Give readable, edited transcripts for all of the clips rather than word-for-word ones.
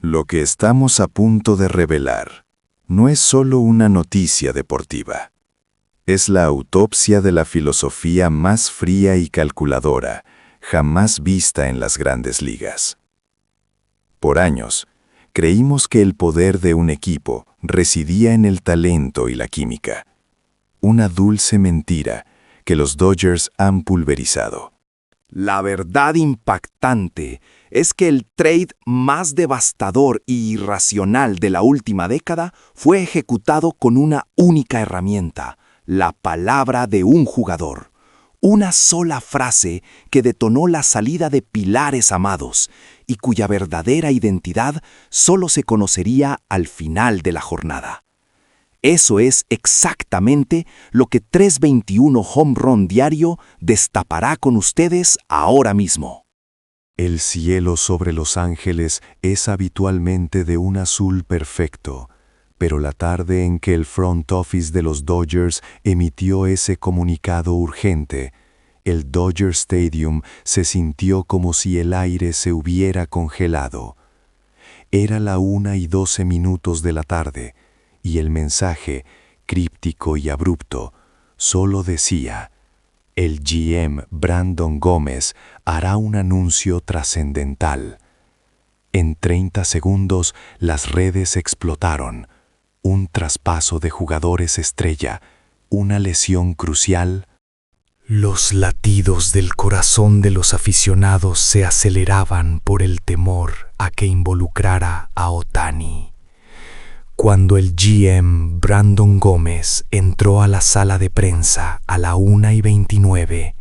Lo que estamos a punto de revelar no es solo una noticia deportiva. Es la autopsia de la filosofía más fría y calculadora jamás vista en las grandes ligas. Por años, creímos que el poder de un equipo residía en el talento y la química. Una dulce mentira que los Dodgers han pulverizado. La verdad impactante es que el trade más devastador y irracional de la última década fue ejecutado con una única herramienta: la palabra de un jugador. Una sola frase que detonó la salida de pilares amados y cuya verdadera identidad solo se conocería al final de la jornada. Eso es exactamente lo que 321 Home Run Diario destapará con ustedes ahora mismo. El cielo sobre Los Ángeles es habitualmente de un azul perfecto, pero la tarde en que el front office de los Dodgers emitió ese comunicado urgente, el Dodger Stadium se sintió como si el aire se hubiera congelado. Era la 1:12 de la tarde, y el mensaje, críptico y abrupto, solo decía: el GM Brandon Gómez hará un anuncio trascendental. En 30 segundos las redes explotaron. Un traspaso de jugadores estrella, una lesión crucial. Los latidos del corazón de los aficionados se aceleraban por el temor a que involucrara a Ohtani. Cuando el GM Brandon Gómez entró a la sala de prensa a la 1:29,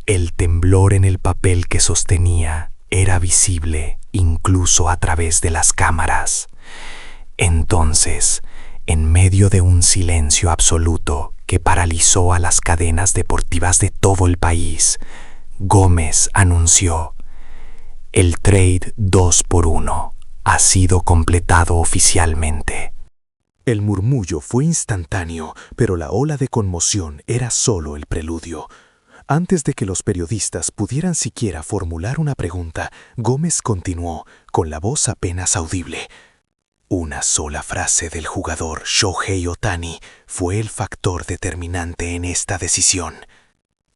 el temblor en el papel que sostenía era visible incluso a través de las cámaras. Entonces, en medio de un silencio absoluto que paralizó a las cadenas deportivas de todo el país, Gómez anunció: el trade 2-1 ha sido completado oficialmente. El murmullo fue instantáneo, pero la ola de conmoción era solo el preludio. Antes de que los periodistas pudieran siquiera formular una pregunta, Gómez continuó, con la voz apenas audible: una sola frase del jugador Shohei Ohtani fue el factor determinante en esta decisión.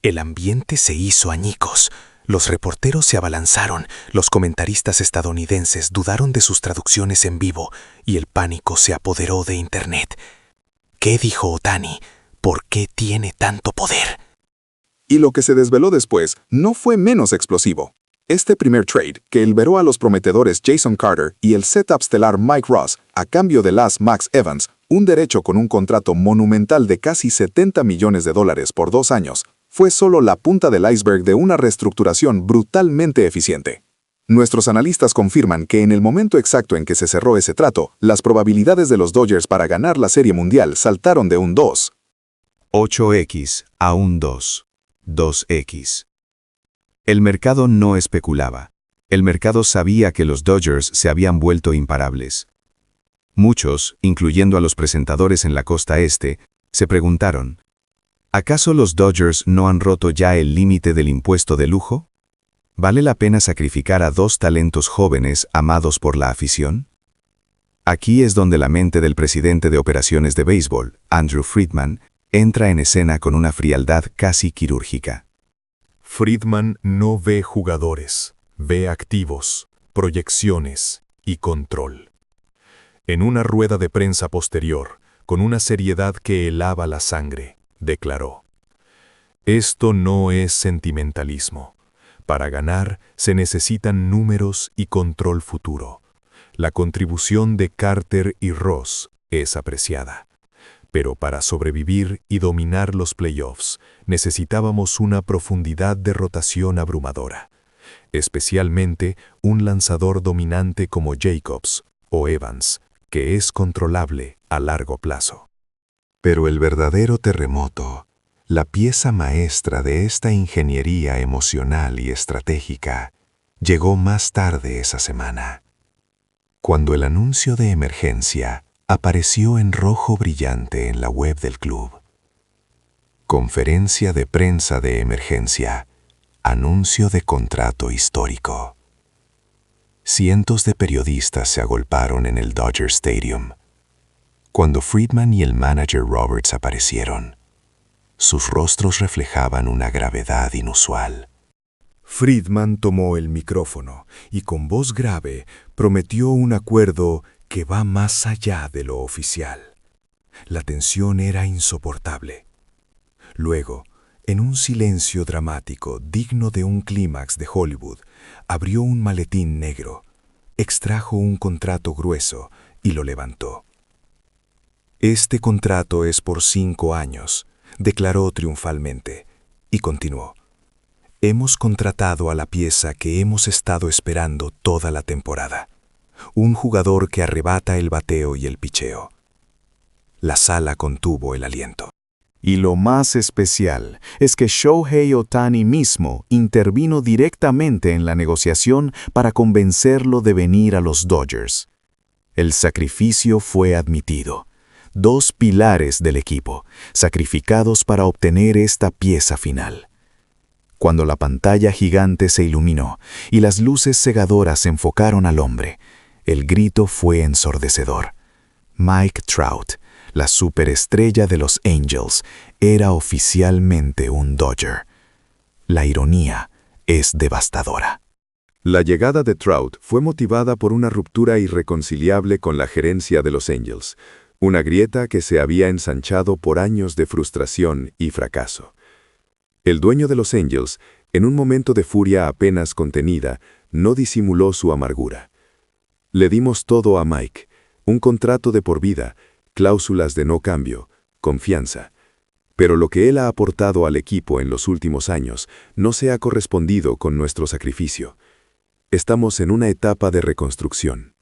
El ambiente se hizo añicos. Los reporteros se abalanzaron, los comentaristas estadounidenses dudaron de sus traducciones en vivo y el pánico se apoderó de Internet. ¿Qué dijo Ohtani? ¿Por qué tiene tanto poder? Y lo que se desveló después no fue menos explosivo. Este primer trade, que liberó a los prometedores Jason Carter y el setup estelar Mike Ross a cambio de las Max Evans, un derecho con un contrato monumental de casi $70 millones por 2 años, fue solo la punta del iceberg de una reestructuración brutalmente eficiente. Nuestros analistas confirman que en el momento exacto en que se cerró ese trato, las probabilidades de los Dodgers para ganar la Serie Mundial saltaron de un 8x a un 2x. El mercado no especulaba. El mercado sabía que los Dodgers se habían vuelto imparables. Muchos, incluyendo a los presentadores en la costa este, se preguntaron: ¿acaso los Dodgers no han roto ya el límite del impuesto de lujo? ¿Vale la pena sacrificar a 2 talentos jóvenes amados por la afición? Aquí es donde la mente del presidente de operaciones de béisbol, Andrew Friedman, entra en escena con una frialdad casi quirúrgica. Friedman no ve jugadores, ve activos, proyecciones y control. En una rueda de prensa posterior, con una seriedad que helaba la sangre, declaró: esto no es sentimentalismo. Para ganar se necesitan números y control futuro. La contribución de Carter y Ross es apreciada. Pero para sobrevivir y dominar los playoffs, necesitábamos una profundidad de rotación abrumadora. Especialmente un lanzador dominante como Jacobs o Evans, que es controlable a largo plazo. Pero el verdadero terremoto, la pieza maestra de esta ingeniería emocional y estratégica, llegó más tarde esa semana. Cuando el anuncio de emergencia apareció en rojo brillante en la web del club. Conferencia de prensa de emergencia. Anuncio de contrato histórico. Cientos de periodistas se agolparon en el Dodger Stadium. Cuando Friedman y el manager Roberts aparecieron, sus rostros reflejaban una gravedad inusual. Friedman tomó el micrófono y con voz grave prometió un acuerdo que va más allá de lo oficial. La tensión era insoportable. Luego, en un silencio dramático digno de un clímax de Hollywood, abrió un maletín negro, extrajo un contrato grueso y lo levantó. «Este contrato es por 5 años», declaró triunfalmente, y continuó. «Hemos contratado a la pieza que hemos estado esperando toda la temporada. Un jugador que arrebata el bateo y el picheo». La sala contuvo el aliento. Y lo más especial es que Shohei Ohtani mismo intervino directamente en la negociación para convencerlo de venir a los Dodgers. El sacrificio fue admitido. 2 pilares del equipo, sacrificados para obtener esta pieza final. Cuando la pantalla gigante se iluminó y las luces cegadoras enfocaron al hombre, el grito fue ensordecedor. Mike Trout, la superestrella de los Angels, era oficialmente un Dodger. La ironía es devastadora. La llegada de Trout fue motivada por una ruptura irreconciliable con la gerencia de los Angels, una grieta que se había ensanchado por años de frustración y fracaso. El dueño de los Angels, en un momento de furia apenas contenida, no disimuló su amargura. «Le dimos todo a Mike, un contrato de por vida, cláusulas de no cambio, confianza. Pero lo que él ha aportado al equipo en los últimos años no se ha correspondido con nuestro sacrificio. Estamos en una etapa de reconstrucción.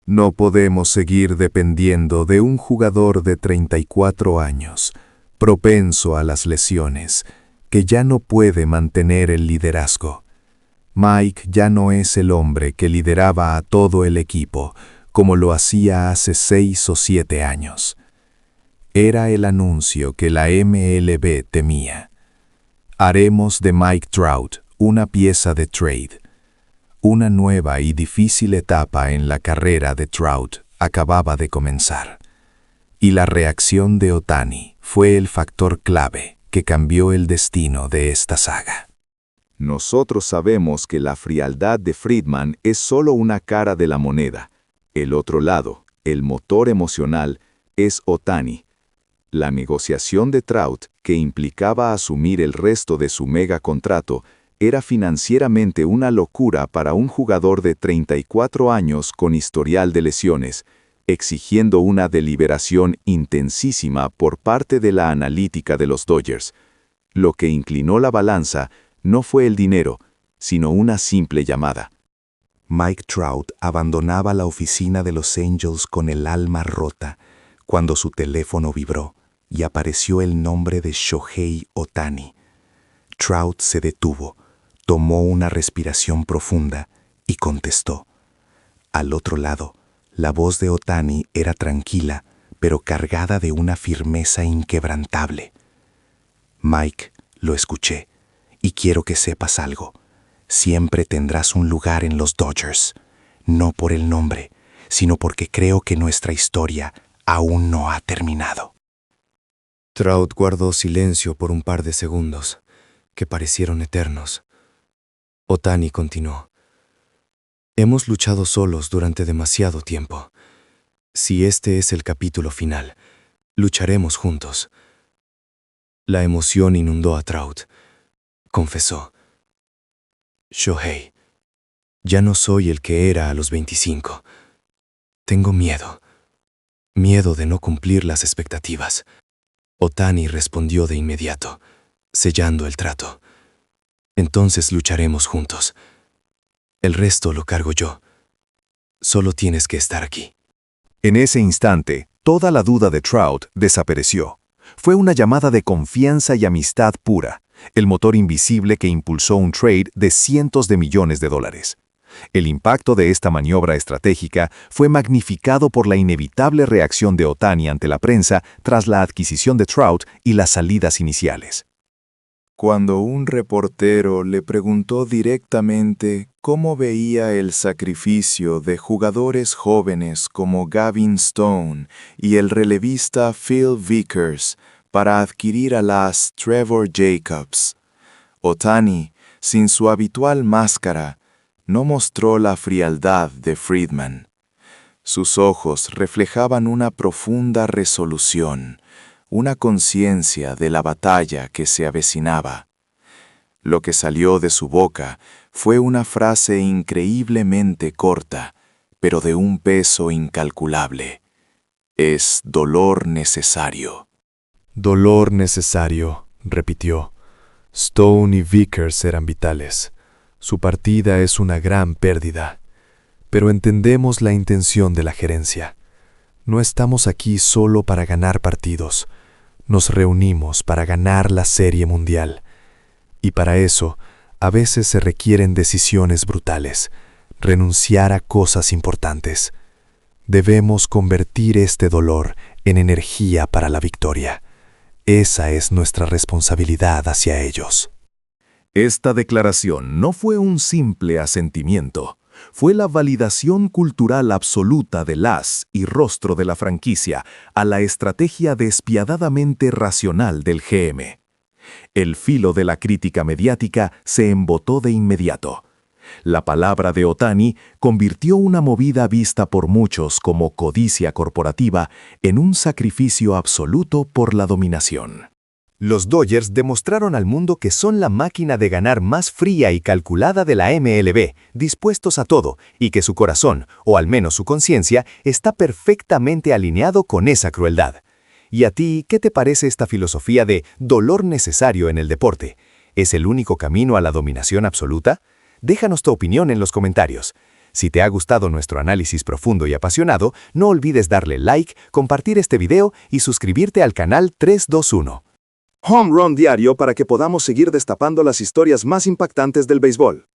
No podemos seguir dependiendo de un jugador de 34 años, propenso a las lesiones, que ya no puede mantener el liderazgo. Mike ya no es el hombre que lideraba a todo el equipo, como lo hacía hace 6 o 7 años. Era el anuncio que la MLB temía. Haremos de Mike Trout una pieza de trade. Una nueva y difícil etapa en la carrera de Trout acababa de comenzar. Y la reacción de Ohtani fue el factor clave que cambió el destino de esta saga. Nosotros sabemos que la frialdad de Friedman es solo una cara de la moneda. El otro lado, el motor emocional, es Ohtani. La negociación de Trout, que implicaba asumir el resto de su mega contrato, era financieramente una locura para un jugador de 34 años con historial de lesiones, exigiendo una deliberación intensísima por parte de la analítica de los Dodgers. Lo que inclinó la balanza no fue el dinero, sino una simple llamada. Mike Trout abandonaba la oficina de los Angels con el alma rota cuando su teléfono vibró y apareció el nombre de Shohei Ohtani. Trout se detuvo, tomó una respiración profunda y contestó. Al otro lado, la voz de Ohtani era tranquila, pero cargada de una firmeza inquebrantable. Mike, lo escuché, y quiero que sepas algo. Siempre tendrás un lugar en los Dodgers, no por el nombre, sino porque creo que nuestra historia aún no ha terminado. Trout guardó silencio por un par de segundos, que parecieron eternos. Ohtani continuó. Hemos luchado solos durante demasiado tiempo. Si este es el capítulo final, lucharemos juntos. La emoción inundó a Trout. Confesó. Shohei, ya no soy el que era a los 25. Tengo miedo. Miedo de no cumplir las expectativas. Ohtani respondió de inmediato, sellando el trato. Entonces lucharemos juntos. El resto lo cargo yo. Solo tienes que estar aquí. En ese instante, toda la duda de Trout desapareció. Fue una llamada de confianza y amistad pura, el motor invisible que impulsó un trade de cientos de millones de dólares. El impacto de esta maniobra estratégica fue magnificado por la inevitable reacción de Ohtani ante la prensa tras la adquisición de Trout y las salidas iniciales. Cuando un reportero le preguntó directamente cómo veía el sacrificio de jugadores jóvenes como Gavin Stone y el relevista Phil Vickers para adquirir a las Trevor Jacobs, Ohtani, sin su habitual máscara, no mostró la frialdad de Friedman. Sus ojos reflejaban una profunda resolución, una conciencia de la batalla que se avecinaba. Lo que salió de su boca fue una frase increíblemente corta, pero de un peso incalculable. Es dolor necesario. Dolor necesario, repitió. Stone y Vickers eran vitales. Su partida es una gran pérdida. Pero entendemos la intención de la gerencia. No estamos aquí solo para ganar partidos. Nos reunimos para ganar la Serie Mundial. Y para eso, a veces se requieren decisiones brutales, renunciar a cosas importantes. Debemos convertir este dolor en energía para la victoria. Esa es nuestra responsabilidad hacia ellos. Esta declaración no fue un simple asentimiento. Fue la validación cultural absoluta del as y rostro de la franquicia a la estrategia despiadadamente racional del GM. El filo de la crítica mediática se embotó de inmediato. La palabra de Ohtani convirtió una movida vista por muchos como codicia corporativa en un sacrificio absoluto por la dominación. Los Dodgers demostraron al mundo que son la máquina de ganar más fría y calculada de la MLB, dispuestos a todo, y que su corazón, o al menos su conciencia, está perfectamente alineado con esa crueldad. ¿Y a ti qué te parece esta filosofía de dolor necesario en el deporte? ¿Es el único camino a la dominación absoluta? Déjanos tu opinión en los comentarios. Si te ha gustado nuestro análisis profundo y apasionado, no olvides darle like, compartir este video y suscribirte al canal 321. Home Run Diario para que podamos seguir destapando las historias más impactantes del béisbol.